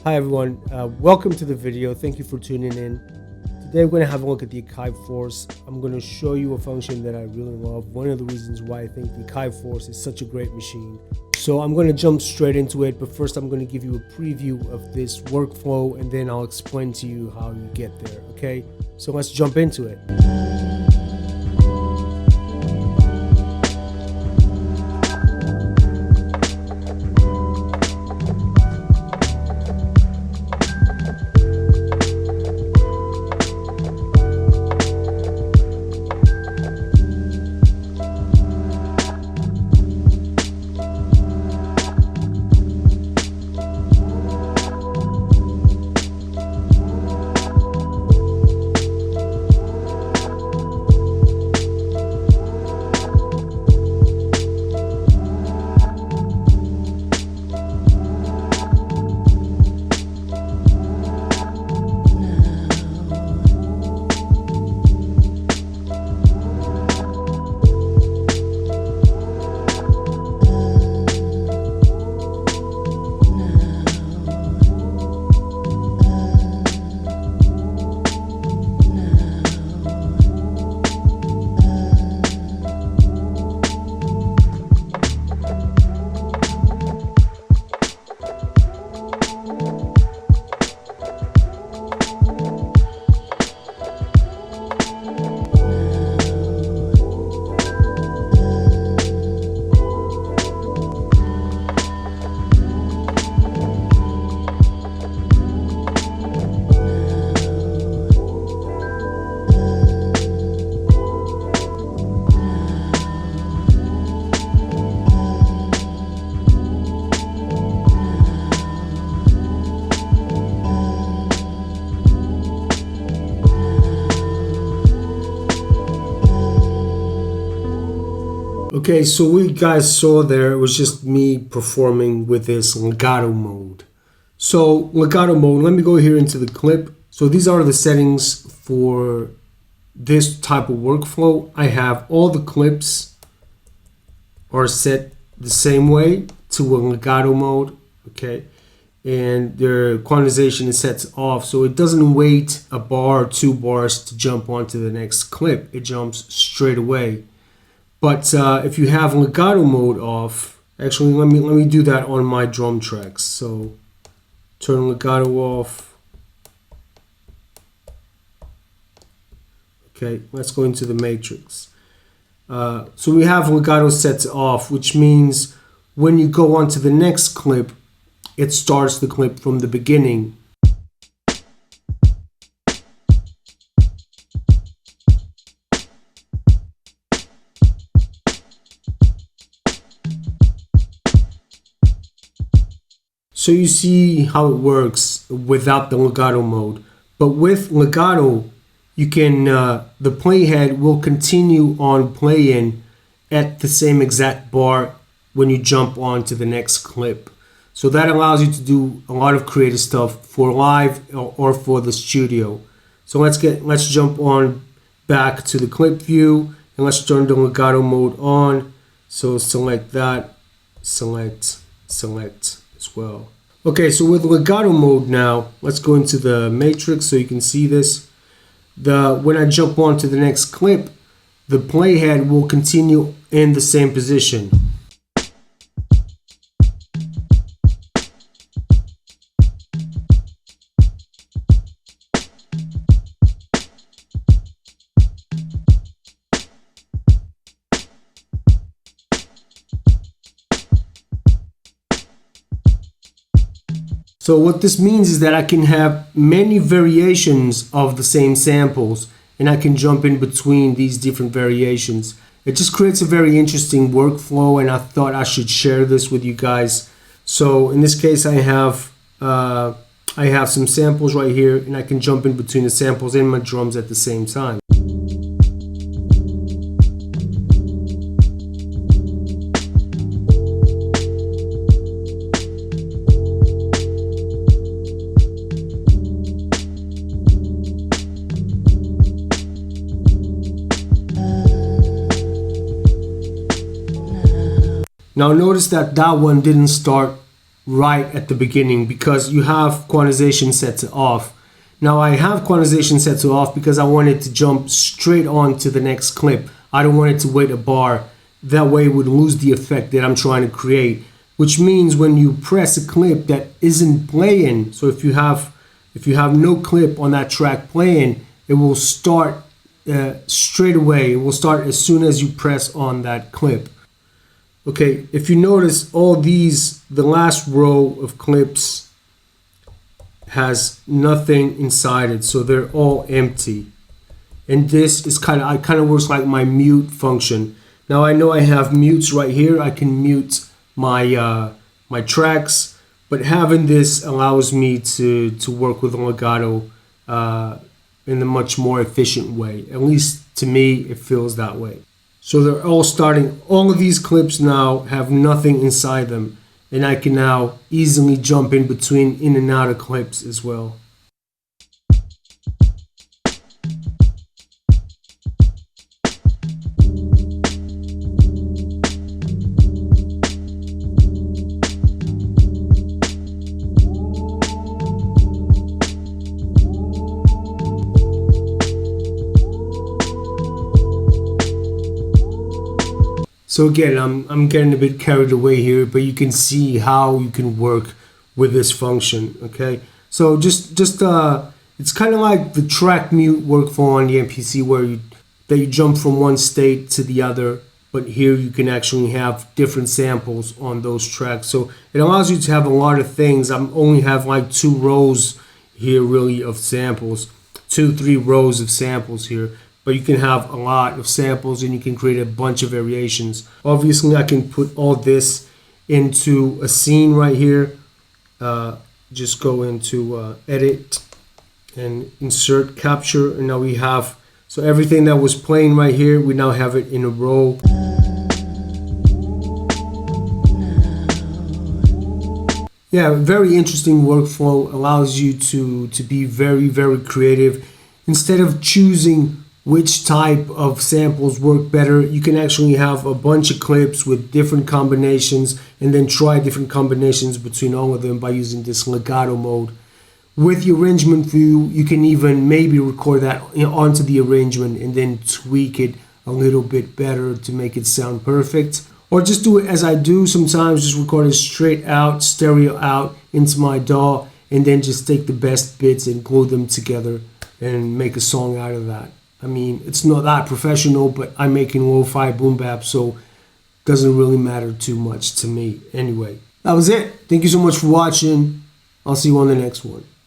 Hi everyone, welcome to the video. Thank you for tuning in. Today we're going to have a look at the Akai Force. I'm going to show you a function that I really love. One of the reasons why I think the Akai Force is such a great machine. So I'm going to jump straight into it, but first I'm going to give you a preview of this workflow and then I'll explain to you how you get there, okay? So let's jump into it. Okay, so what you guys saw there, it was just me performing with this legato mode. So legato mode, let me go here into the clip. So these are the settings for this type of workflow. I have all the clips are set the same way to a legato mode, okay? And their quantization is set off, so it doesn't wait a bar or 2 bars to jump onto the next clip. It jumps straight away. But if you have legato mode off, actually let me do that on my drum tracks. So turn legato off. Okay, let's go into the matrix. So we have legato set off, which means when you go on to the next clip, it starts the clip from the beginning. So you see how it works without the legato mode. But with legato, you can the playhead will continue on playing at the same exact bar when you jump on to the next clip. So that allows you to do a lot of creative stuff for live or for the studio. So let's jump on back to the clip view and let's turn the legato mode on. So select that, select as well. Okay, so with legato mode now, let's go into the matrix so you can see this. When I jump on to the next clip, the playhead will continue in the same position. So what this means is that I can have many variations of the same samples and I can jump in between these different variations. It just creates a very interesting workflow and I thought I should share this with you guys. So in this case I have some samples right here and I can jump in between the samples and my drums at the same time. Now notice that that one didn't start right at the beginning because you have quantization set to off. Now I have quantization set to off because I want it to jump straight on to the next clip. I don't want it to wait a bar. That way it would lose the effect that I'm trying to create, which means when you press a clip that isn't playing, so if you have no clip on that track playing, it will start straight away. It will start as soon as you press on that clip. Okay, if you notice all these, the last row of clips has nothing inside it, so they're all empty. And this is kind of works like my mute function. Now I know I have mutes right here. I can mute my my tracks, but having this allows me to work with Legato in a much more efficient way. At least to me, it feels that way. So they're all starting. All of these clips now have nothing inside them, and I can now easily jump in between in and out of clips as well. So again, I'm getting a bit carried away here, but you can see how you can work with this function. Okay, so just it's kind of like the track mute workflow on the MPC where you jump from one state to the other, but here you can actually have different samples on those tracks. So it allows you to have a lot of things. I only have like 2 rows here really of samples, 2-3 rows of samples here. But you can have a lot of samples and you can create a bunch of variations. Obviously, I can put all this into a scene right here. Just go into edit and insert capture. And now we have, so everything that was playing right here, we now have it in a row. Yeah, very interesting workflow. Allows you to be very, very creative. Instead of choosing which type of samples work better, you can actually have a bunch of clips with different combinations and then try different combinations between all of them by using this legato mode. With the arrangement view, you can even maybe record that onto the arrangement and then tweak it a little bit better to make it sound perfect. Or just do it as I do sometimes, just record it straight out, stereo out into my DAW, and then just take the best bits and glue them together and make a song out of that. I mean, it's not that professional, but I'm making lo-fi boom bap, so it doesn't really matter too much to me. Anyway, that was it. Thank you so much for watching. I'll see you on the next one.